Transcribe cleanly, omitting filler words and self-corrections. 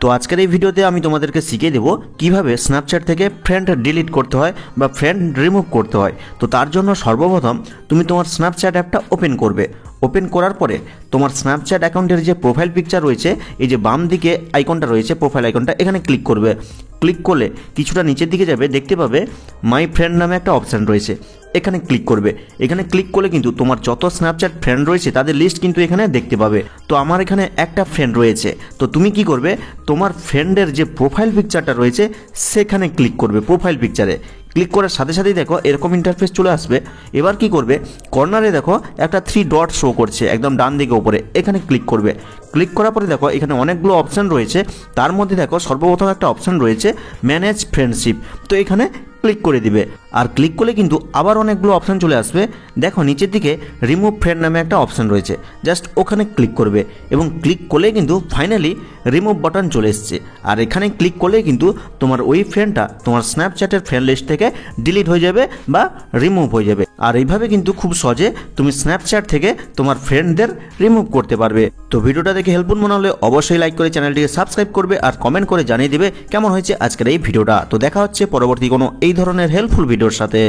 তো আজকের এই ভিডিওতে আমি তোমাদেরকে শিখিয়ে দেবো কিভাবে স্ন্যাপচ্যাট থেকে ফ্রেন্ড ডিলিট করতে হয় বা ফ্রেন্ড রিমুভ করতে হয়। তো তার জন্য সর্বপ্রথম তুমি তোমার স্ন্যাপচ্যাট অ্যাপটা ওপেন করবে। ওপেন করার পরে তোমার স্ন্যাপচ্যাট অ্যাকাউন্টের যে প্রোফাইল পিকচার রয়েছে, এই যে বাম দিকে আইকনটা রয়েছে প্রোফাইল আইকনটা, এখানে ক্লিক করবে। ক্লিক করলে কিছুটা নিচের দিকে যাবে, দেখতে পাবে মাই ফ্রেন্ড নামে একটা অপশান রয়েছে, এখানে ক্লিক করবে। এখানে ক্লিক করলে কিন্তু তোমার যত স্ন্যাপচ্যাট ফ্রেন্ড রয়েছে তাদের লিস্ট কিন্তু এখানে দেখতে পাবে। তো আমার এখানে একটা ফ্রেন্ড রয়েছে, তো তুমি কি করবে, তোমার ফ্রেন্ডের যে প্রোফাইল পিকচারটা রয়েছে সেখানে ক্লিক করবে। প্রোফাইল পিকচারে ক্লিক করার সাথে সাথেই দেখো এরকম ইন্টারফেস চলে আসবে। এবার কি করবে, কর্নারে দেখো একটা 3 ডট শো করছে একদম ডান দিকে উপরে, এখানে ক্লিক করবে। ক্লিক করার পরে দেখো এখানে অনেকগুলো অপশান রয়েছে, তার মধ্যে দেখো সর্বপ্রথম একটা অপশান রয়েছে ম্যানেজ ফ্রেন্ডশিপ, তো এখানে ক্লিক করে দিবে। আর ক্লিক করলে কিন্তু আবার অনেকগুলো অপশান চলে আসবে। দেখো নিচের দিকে রিমুভ ফ্রেন্ড নামে একটা অপশান রয়েছে, জাস্ট ওখানে ক্লিক করবে এবং ক্লিক করলে কিন্তু ফাইনালি রিমুভ বাটন চলে এসছে। আর এখানে ক্লিক করলে কিন্তু তোমার ওই ফ্রেন্ডটা তোমার স্ন্যাপচ্যাটের ফ্রেন্ড লিস্ট থেকে ডিলিট হয়ে যাবে বা রিমুভ হয়ে যাবে। আর এইভাবে কিন্তু খুব সহজে তুমি স্ন্যাপচ্যাট থেকে তোমার ফ্রেন্ডদের রিমুভ করতে পারবে। তো ভিডিওটা দেখে হেল্পফুল মনে হলে অবশ্যই লাইক করে চ্যানেলটিকে সাবস্ক্রাইব করবে আর কমেন্ট করে জানিয়ে দেবে কেমন হয়েছে আজকের এই ভিডিওটা। তো দেখা হচ্ছে পরবর্তী কোনো এই ধরনের হেল্পফুল ভিডিওর সাথে।